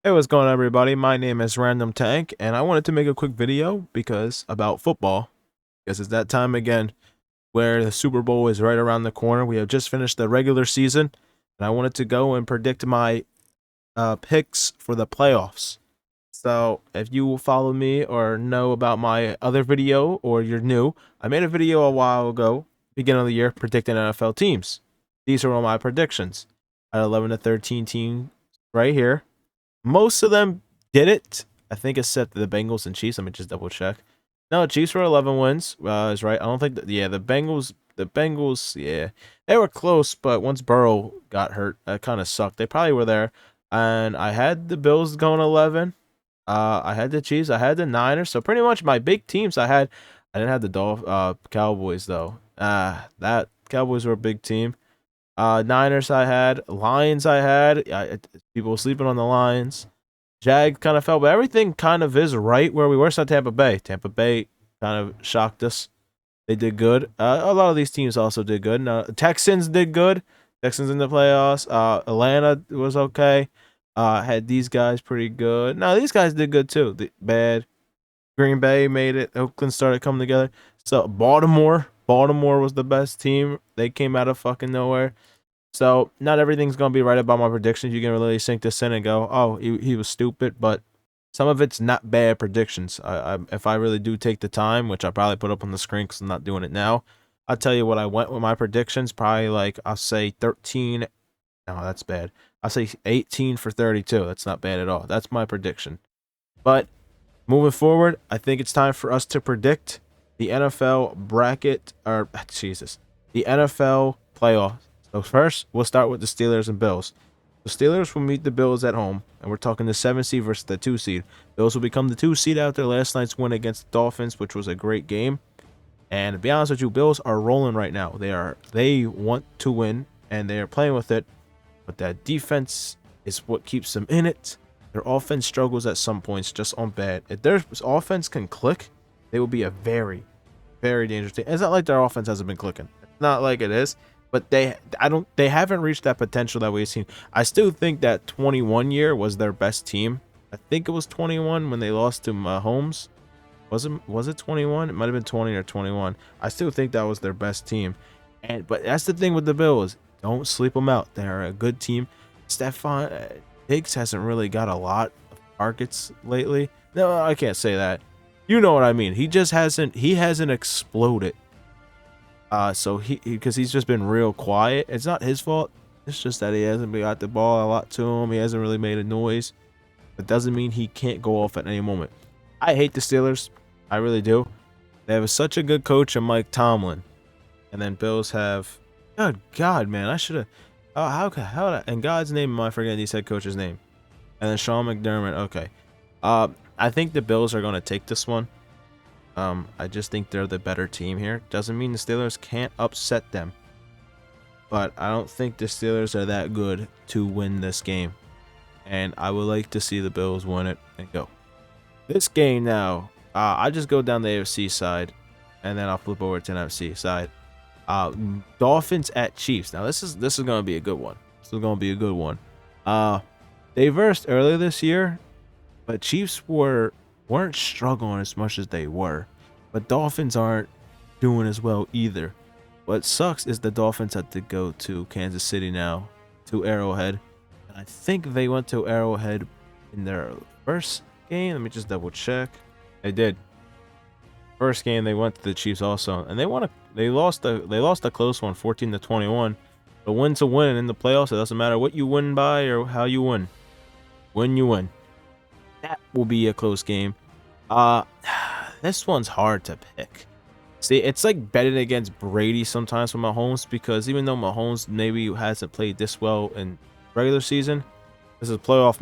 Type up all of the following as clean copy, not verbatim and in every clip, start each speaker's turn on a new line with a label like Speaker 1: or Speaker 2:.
Speaker 1: Hey, what's going on, everybody? My name is Random Tank, and I wanted to make a quick video because about football, because it's that time again where the Super Bowl is right around the corner. We have just finished the regular season, and I wanted to go and predict my picks for the playoffs. So, if you will follow me or know about my other video, or you're new, I made a video a while ago, beginning of the year, predicting NFL teams. These are all my predictions. I had 11 to 13 teams right here. Most of them did it. I think except the Bengals and Chiefs. Let me just double check. No, Chiefs were 11 wins. Is right. I don't think yeah, the Bengals, yeah, they were close, but once Burrow got hurt, that kind of sucked. They probably were there. And I had the Bills going 11. I had the Chiefs. I had the Niners. So pretty much my big teams I had. I didn't have the Cowboys though. That Cowboys were a big team. Niners I had, Lions I had. People sleeping on the Lions. Jag kind of fell, but everything kind of is right where we were. So Tampa Bay. Tampa Bay kind of shocked us. They did good. A lot of these teams also did good. Now, Texans did good. Texans in the playoffs. Atlanta was okay. Had these guys pretty good. Now these guys did good too. Bad. Green Bay made it. Oakland started coming together. So Baltimore was the best team. They came out of fucking nowhere. So not everything's gonna be right about my predictions. You can really sink this in and go, "Oh, he was stupid," but some of it's not bad predictions. If I really do take the time, which I probably put up on the screen because I'm not doing it now, I'll tell you what I went with my predictions. Probably like I'll say 13. No, that's bad. I'll say 18 for 32. That's not bad at all. That's my prediction. But moving forward, I think it's time for us to predict the NFL bracket, or Jesus, the NFL playoffs. So first, we'll start with the Steelers and Bills. The Steelers will meet the Bills at home, and we're talking the 7 seed versus the 2 seed. Bills will become the 2 seed after last night's win against the Dolphins, which was a great game. And to be honest with you, Bills are rolling right now. They want to win, and they are playing with it. But that defense is what keeps them in it. Their offense struggles at some points just on bad. If their offense can click, they will be a very, very dangerous team. It's not like their offense hasn't been clicking. It's not like it is, but they haven't reached that potential that we've seen. I still think that 21 year was their best team. I think it was 21 when they lost to Mahomes. Was it 21? It might have been 20 or 21. I still think that was their best team. But that's the thing with the Bills. Don't sleep them out. They're a good team. Stephon Diggs hasn't really got a lot of targets lately. No, I can't say that. You know what I mean. He just hasn't. He hasn't exploded. So because he's just been real quiet. It's not his fault. It's just that he hasn't got the ball a lot to him. He hasn't really made a noise. But doesn't mean he can't go off at any moment. I hate the Steelers. I really do. They have such a good coach in Mike Tomlin, and then Bills have. Good God, man! I should have. Oh, how in God's name am I forgetting these head coach's name? And then Sean McDermott. Okay. I think the Bills are going to take this one. I just think they're the better team here. Doesn't mean the Steelers can't upset them, but I don't think the Steelers are that good to win this game. And I would like to see the Bills win it and go. This game now, I just go down the AFC side, and then I'll flip over to the NFC side. Dolphins at Chiefs. Now this is gonna be a good one. This is gonna be a good one. They versed earlier this year, but Chiefs weren't struggling as much as they were. But Dolphins aren't doing as well either. What sucks is the Dolphins had to go to Kansas City now, to Arrowhead. And I think they went to Arrowhead in their first game. Let me just double check. They did. First game they went to the Chiefs also, and they lost a close one, 14-21. The win's a win in the playoffs. It doesn't matter what you win by or how you win. When you win, that will be a close game. This one's hard to pick. See, it's like betting against Brady sometimes for Mahomes, because even though Mahomes maybe hasn't played this well in regular season, this is playoffs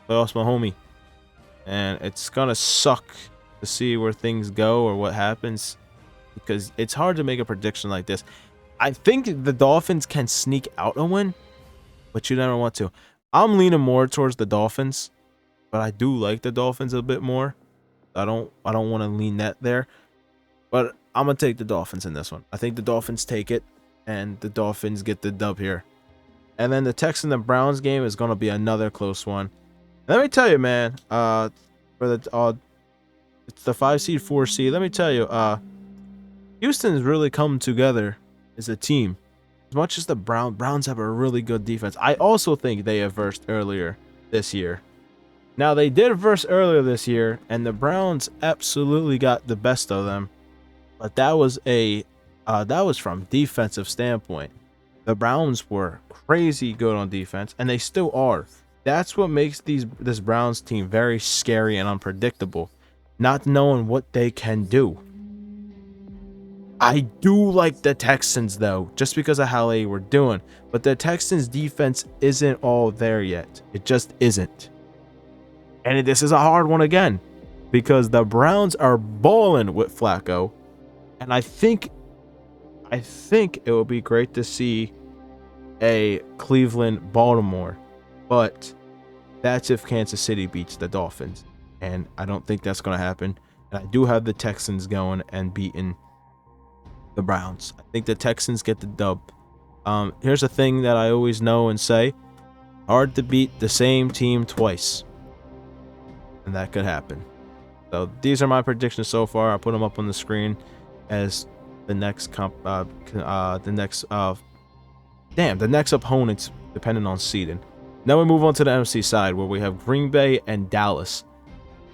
Speaker 1: Mahomie, and it's gonna suck to see where things go or what happens, because it's hard to make a prediction like this. I think the Dolphins can sneak out a win, but you never want to. I'm leaning more towards the Dolphins, but I do like the Dolphins a bit more. I don't want to lean that there, but I'm gonna take the Dolphins in this one. I think the Dolphins take it, and the Dolphins get the dub here. And then the Texans and Browns game is gonna be another close one. Let me tell you, man. For the it's the 5 seed, 4 seed. Let me tell you, Houston's really come together as a team. As much as the Browns have a really good defense, I also think they have versed earlier this year. Now they did verse earlier this year, and the Browns absolutely got the best of them. But that was from defensive standpoint. The Browns were crazy good on defense, and they still are. That's what makes this Browns team very scary and unpredictable, not knowing what they can do. I do like the Texans though, just because of how they were doing, but the Texans defense isn't all there yet. It just isn't. And this is a hard one again, because the Browns are balling with Flacco, and I think it would be great to see a Cleveland Baltimore, but that's if Kansas City beats the Dolphins, and I don't think that's going to happen. And I do have the Texans going and beating the Browns. I think the Texans get the dub. Here's a thing that I always know and say: hard to beat the same team twice, and that could happen. So these are my predictions so far. I'll put them up on the screen as the next opponents depending on seeding. Now we move on to the NFC side, where we have Green Bay and Dallas.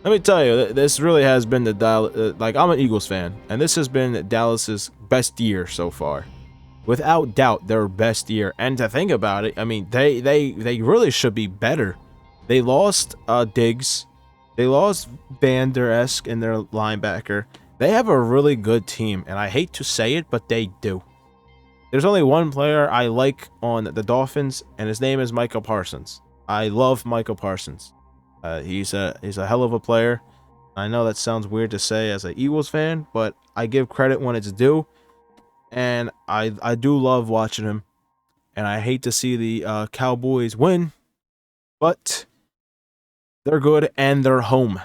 Speaker 1: Let me tell you, this really has been I'm an Eagles fan, and this has been Dallas's best year so far, without doubt, their best year. And to think about it, I mean, they really should be better. They lost Diggs, they lost Van Der Esch in their linebacker. They have a really good team, and I hate to say it, but they do. There's only one player I like on the Dolphins, and his name is Micah Parsons. I love Micah Parsons. He's a hell of a player. I know that sounds weird to say as an Eagles fan, but I give credit when it's due, and I do love watching him. And I hate to see the Cowboys win, but they're good and they're home.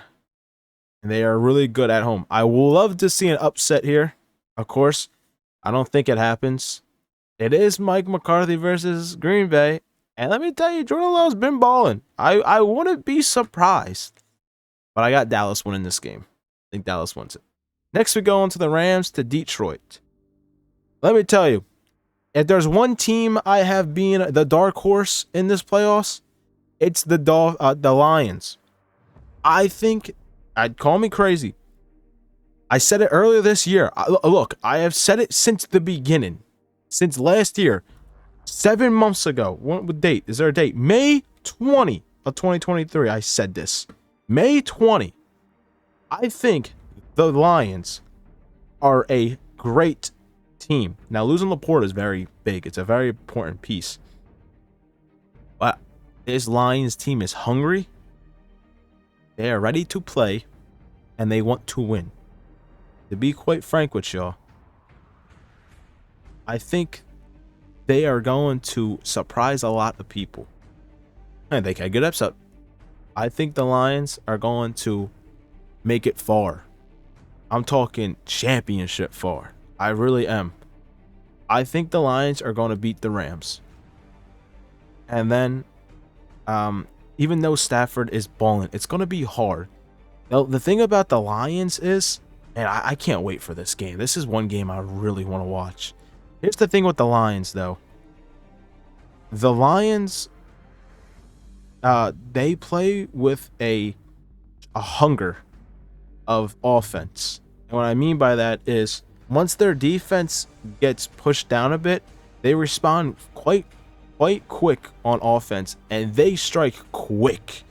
Speaker 1: And they are really good at home. I would love to see an upset here. Of course, I don't think it happens. It is Mike McCarthy versus Green Bay. And let me tell you, Jordan Love's been balling. I wouldn't be surprised. But I got Dallas winning this game. I think Dallas wins it. Next, we go on to the Rams to Detroit. Let me tell you, if there's one team I have been the dark horse in this playoffs, it's the Lions. I think, I'd call me crazy. I said it earlier this year. Look, I have said it since the beginning. Since last year. 7 months ago. What date? Is there a date? May 20 of 2023. I said this. May 20. I think the Lions are a great team. Now, losing Laporte is very big. It's a very important piece. But this Lions team is hungry. They are ready to play. And they want to win. To be quite frank with y'all, I think they are going to surprise a lot of people. And they can get upset. I think the Lions are going to make it far. I'm talking championship far. I really am. I think the Lions are going to beat the Rams. And then, even though Stafford is balling, it's going to be hard. Now, the thing about the Lions is, and I can't wait for this game. This is one game I really want to watch. Here's the thing with the Lions, though. The Lions, they play with a hunger of offense. And what I mean by that is, once their defense gets pushed down a bit, they respond quite quick on offense, and they strike quick.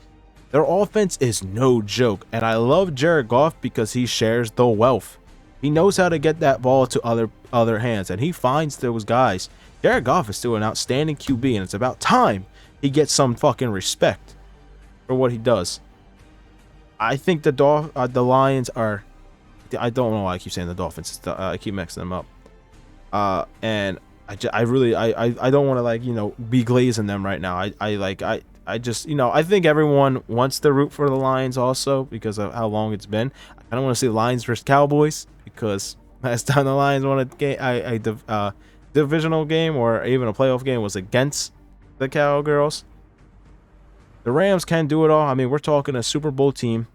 Speaker 1: Their offense is no joke, and I love Jared Goff because he shares the wealth. He knows how to get that ball to other hands, and he finds those guys. Jared Goff is still an outstanding QB, and it's about time he gets some fucking respect for what he does. I think the Lions are. I don't know why I keep saying the Dolphins. I keep mixing them up. And I don't want to be glazing them right now. I just I think everyone wants to root for the Lions also because of how long it's been. I don't want to see Lions versus Cowboys because last time the Lions won a divisional game or even a playoff game was against the Cowgirls. The Rams can do it all. I mean, we're talking a Super Bowl team,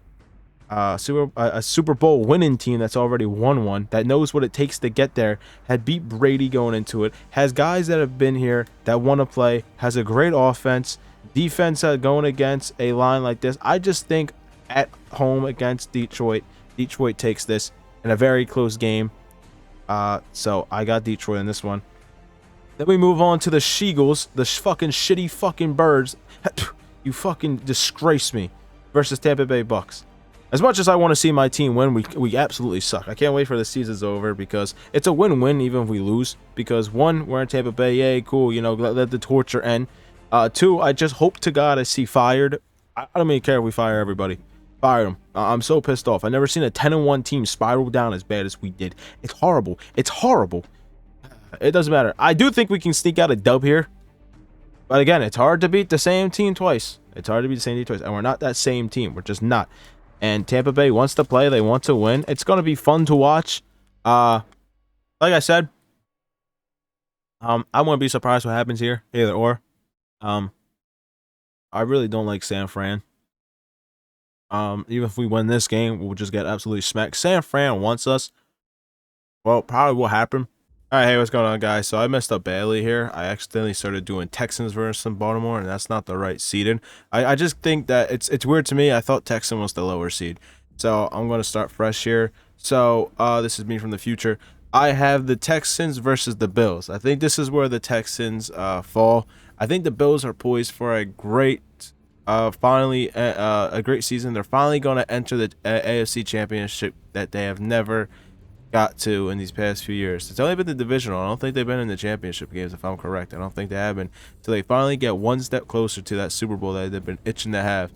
Speaker 1: a Super Bowl winning team that's already won one, that knows what it takes to get there, had beat Brady going into it, has guys that have been here that want to play, has a great offense, defense going against a line like this. I just think at home against Detroit, Detroit takes this in a very close game. So I got Detroit in this one. Then we move on to the Sheagles, the fucking shitty fucking birds. You fucking disgrace me. Versus Tampa Bay Bucks. As much as I want to see my team win, we absolutely suck. I can't wait for the season's over because it's a win-win even if we lose. Because one, we're in Tampa Bay, yay, cool, you know, let the torture end. Two, I just hope to God I see fired. I don't even care if we fire everybody. Fire them. I'm so pissed off. I've never seen a 10-1 team spiral down as bad as we did. It's horrible. It's horrible. It doesn't matter. I do think we can sneak out a dub here. But again, it's hard to beat the same team twice. It's hard to beat the same team twice. And we're not that same team. We're just not. And Tampa Bay wants to play. They want to win. It's going to be fun to watch. Like I said, I wouldn't be surprised what happens here. Either or. I really don't like San Fran. Even if we win this game, we'll just get absolutely smacked. San Fran wants us. Well, probably will happen. Alright, hey, what's going on, guys? So I messed up badly here. I accidentally started doing Texans versus Baltimore, and that's not the right seeding. I just think that it's weird to me. I thought Texan was the lower seed. So I'm going to start fresh here. So this is me from the future. I have the Texans versus the Bills. I think this is where the Texans fall. I think the Bills are poised for a great, a great season. They're finally going to enter the AFC Championship that they have never got to in these past few years. It's only been the divisional. I don't think they've been in the championship games, if I'm correct. I don't think they have been until they finally get one step closer to that Super Bowl that they've been itching to have.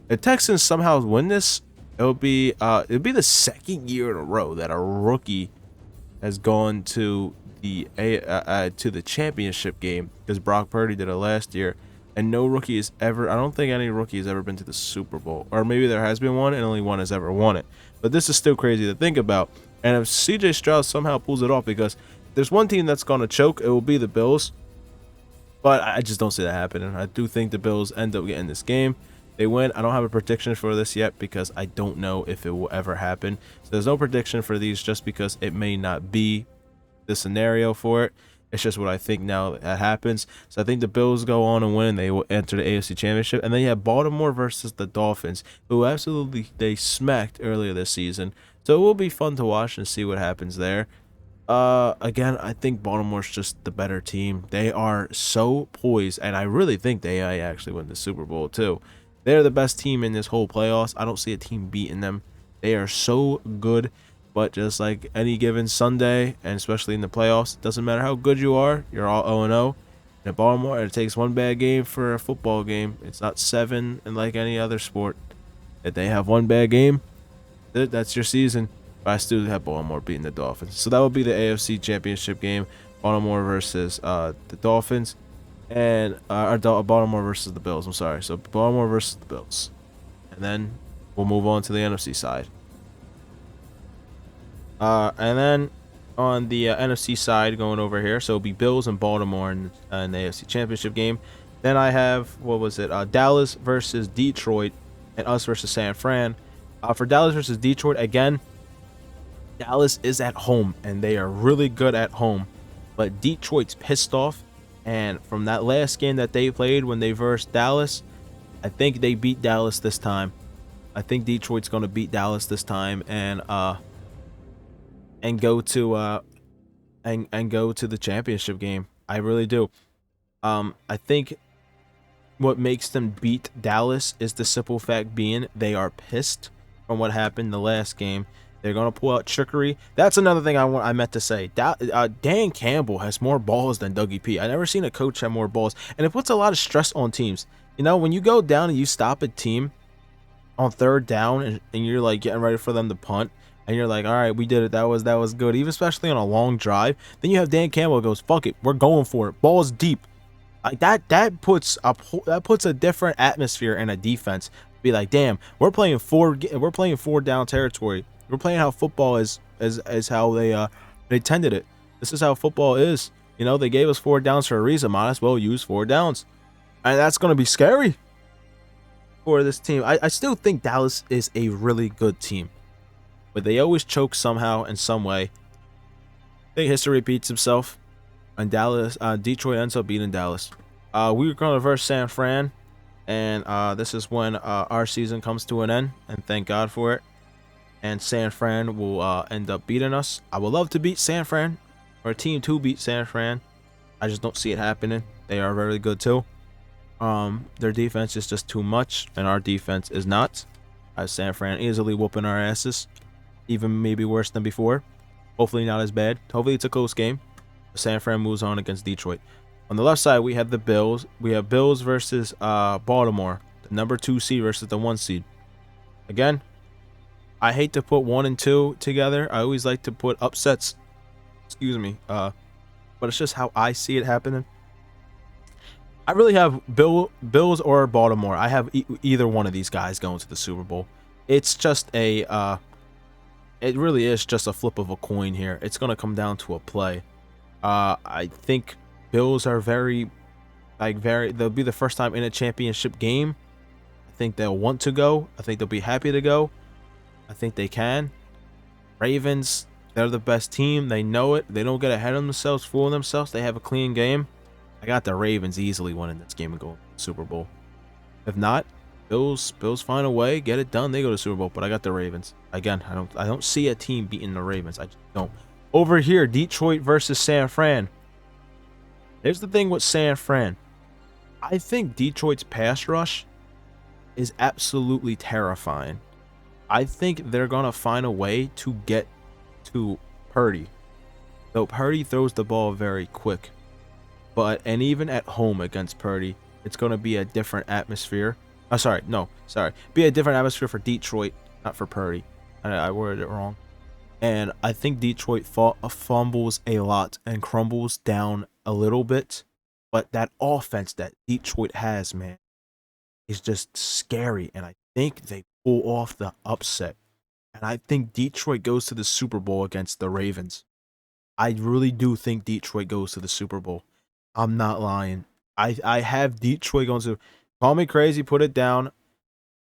Speaker 1: If Texans somehow win this, it'll be the second year in a row that a rookie has gone to the championship game, because Brock Purdy did it last year, and no rookie has ever. I don't think any rookie has ever been to the Super Bowl, or maybe there has been one and only one has ever won it. But this is still crazy to think about. And if CJ Stroud somehow pulls it off, because there's one team that's going to choke, it will be the Bills. But I just don't see that happening. I do think the Bills end up getting this game. They win. I don't have a prediction for this yet because I don't know if it will ever happen. So there's no prediction for these just because it may not be the scenario for it. It's just what I think now that happens. So I think the Bills go on and win. They will enter the AFC Championship. And then you have Baltimore versus the Dolphins, who absolutely they smacked earlier this season. So it will be fun to watch and see what happens there. Again, I think Baltimore's just the better team. They are so poised, and I really think they actually win the Super Bowl too. They're the best team in this whole playoffs. I don't see a team beating them. They are so good. But just like any given Sunday, and especially in the playoffs, it doesn't matter how good you are, you're all 0-0. In Baltimore, it takes one bad game for a football game. It's not 7 and like any other sport. If they have one bad game, that's your season. But I still have Baltimore beating the Dolphins. So that would be the AFC Championship game. Baltimore versus the Dolphins. And Baltimore versus the Bills. I'm sorry. So Baltimore versus the Bills. And then we'll move on to the NFC side. And then on the NFC side, going over here, so it'll be Bills and Baltimore in the AFC Championship game. Then I have, what was it, Dallas versus Detroit, and us versus San Fran. For Dallas versus Detroit, again, Dallas is at home, and they are really good at home. But Detroit's pissed off, and from that last game that they played when they versed Dallas, I think they beat Dallas this time. I think Detroit's going to beat Dallas this time, and go to the championship game. I really do. I think what makes them beat Dallas is the simple fact being they are pissed from what happened the last game. They're gonna pull out trickery. That's another thing I meant to say. Dan Campbell has more balls than Dougie P. I never seen a coach have more balls, and it puts a lot of stress on teams. You know, when you go down and you stop a team on third down and you're like getting ready for them to punt, and you're like, all right, we did it. That was good. Even especially on a long drive. Then you have Dan Campbell goes, fuck it, we're going for it. Ball's deep. Like that puts a different atmosphere in a defense. Be like, damn, we're playing four down territory. We're playing how football is how they intended it. This is how football is. You know, they gave us 4 downs for a reason. Might as well use 4 downs, and that's gonna be scary. for this team. I still think Dallas is a really good team, but they always choke somehow in some way. I think history repeats itself, and Detroit ends up beating Dallas. We were going to verse San Fran, and this is when our season comes to an end, and thank God for it. And San Fran will end up beating us. I would love to beat San Fran, or a team to beat San Fran. I just don't see it happening. They are very good too. Their defense is just too much, and our defense is not. San Fran easily whooping our asses, even maybe worse than before. Hopefully not as bad. Hopefully it's a close game. San Fran moves on against Detroit. On the left side, we have the Bills. We have Bills versus Baltimore, the number 2 seed versus the 1 seed. Again, I hate to put 1 and 2 together. I always like to put upsets. Excuse me. But it's just how I see it happening. I really have Bills or Baltimore. I have either one of these guys going to the Super Bowl. It's just a it really is just a flip of a coin here. It's gonna come down to a play. I think Bills are they'll be the first time in a championship game. I think they'll want to go. I think they'll be happy to go. I think they can. Ravens, they're the best team. They know it. They don't get ahead of themselves, fooling themselves. They have a clean game. I got the Ravens easily winning this game and going to the Super Bowl. If not, Bills find a way, get it done. They go to the Super Bowl, but I got the Ravens. Again, I don't see a team beating the Ravens. I just don't. Over here, Detroit versus San Fran. Here's the thing with San Fran. I think Detroit's pass rush is absolutely terrifying. I think they're going to find a way to get to Purdy. Though Purdy throws the ball very quick. And even at home against Purdy, it's going to be a different atmosphere. Be a different atmosphere for Detroit, not for Purdy. I worded it wrong. And I think Detroit fumbles a lot and crumbles down a little bit. But that offense that Detroit has, man, is just scary. And I think they pull off the upset. And I think Detroit goes to the Super Bowl against the Ravens. I really do think Detroit goes to the Super Bowl. I'm not lying. I have Detroit going to. Call me crazy, put it down.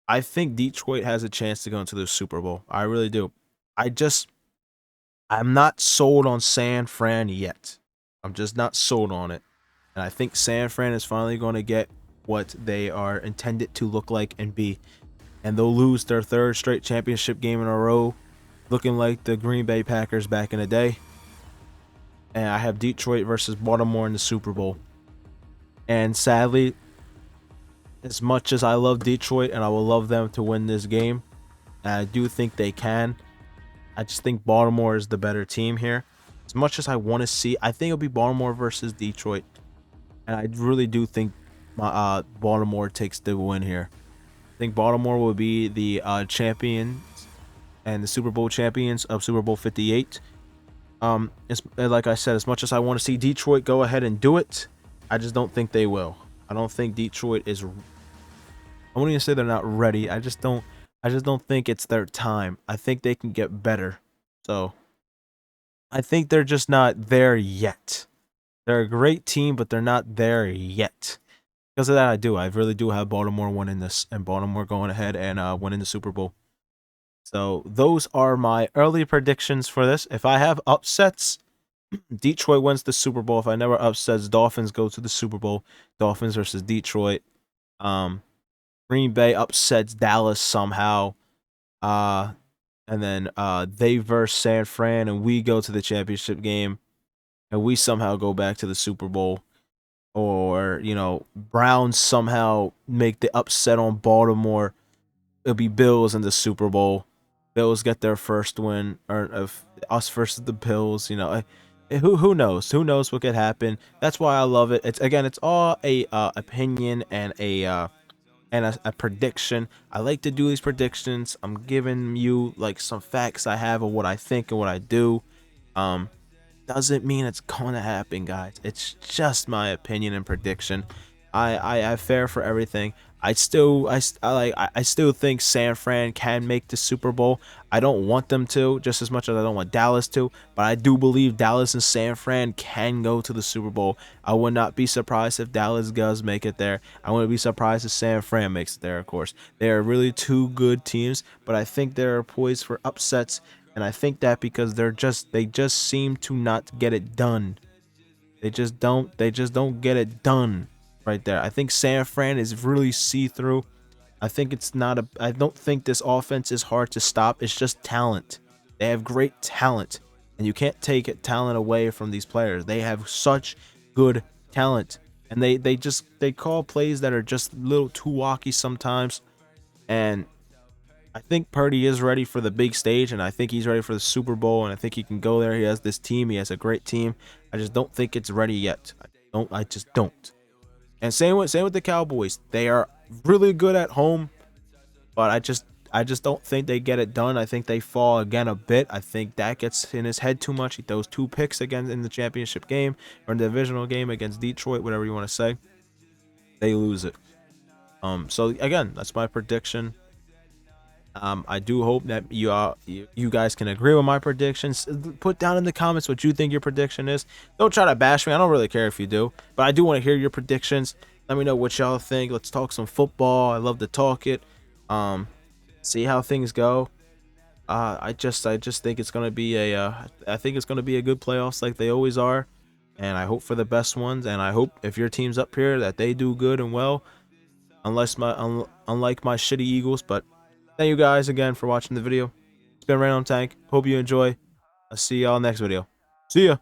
Speaker 1: I think Detroit has a chance to go into the Super Bowl. I really do. I'm not sold on San Fran yet. I'm just not sold on it. And I think San Fran is finally going to get what they are intended to look like and be. And they'll lose their 3rd straight championship game in a row, looking like the Green Bay Packers back in the day. And I have Detroit versus Baltimore in the Super Bowl. And sadly, as much as I love Detroit and I will love them to win this game, and I do think they can, I just think Baltimore is the better team here. As much as I want to see, I think it'll be Baltimore versus Detroit. And I really do think Baltimore takes the win here. I think Baltimore will be the champions and the Super Bowl champions of Super Bowl 58. Like I said, as much as I want to see Detroit go ahead and do it, I just don't think they will. I don't think Detroit is. I won't even say they're not ready. I just don't think it's their time. I think they can get better. So I think they're just not there yet. They're a great team, but they're not there yet. Because of that, I really do have Baltimore winning this, and Baltimore going ahead and winning the Super Bowl. So those are my early predictions for this. If I have upsets, Detroit wins the Super Bowl. If I never upsets, Dolphins go to the Super Bowl. Dolphins versus Detroit. Green Bay upsets Dallas somehow. And then they verse San Fran, and we go to the championship game, and we somehow go back to the Super Bowl. Or, Browns somehow make the upset on Baltimore. It'll be Bills in the Super Bowl. Bills get their first win, or of us versus the Bills. Who knows? Who knows what could happen? That's why I love it. It's all a opinion and a prediction. I like to do these predictions. I'm giving you like some facts I have of what I think and what I do. Doesn't mean it's gonna happen, guys. It's just my opinion and prediction. I have fair for everything. I still think San Fran can make the Super Bowl. I don't want them to, just as much as I don't want Dallas to, but I do believe Dallas and San Fran can go to the Super Bowl. I would not be surprised if Dallas does make it there. I wouldn't be surprised if San Fran makes it there, of course. They are really two good teams, but I think they're poised for upsets, and I think that because they just seem to not get it done. They just don't get it done right there. I think San Fran is really see-through. I think it's not a I don't think this offense is hard to stop. It's just talent. They have great talent, and you can't take it talent away from these players. They have such good talent, and they call plays that are just a little too walky sometimes. And I think Purdy is ready for the big stage, and I think he's ready for the Super Bowl, and I think he can go there. He has this team. He has a great team. I just don't think it's ready yet. I just don't. And same with the Cowboys. They are really good at home, but I just don't think they get it done. I think they fall again a bit. I think that gets in his head too much. He throws 2 picks again in the championship game or in the divisional game against Detroit, whatever you want to say. They lose it. So again, that's my prediction. I do hope that you guys can agree with my predictions. Put down in the comments what you think your prediction is. Don't try to bash me. I don't really care if you do, but I do want to hear your predictions. Let me know what y'all think. Let's talk some football. I love to talk it. See how things go. I just think it's gonna be I think it's gonna be a good playoffs like they always are, and I hope for the best ones. And I hope if your team's up here that they do good and well, unlike my shitty Eagles. But thank you guys again for watching the video. It's been Random Tank. Hope you enjoy. I'll see y'all next video. See ya.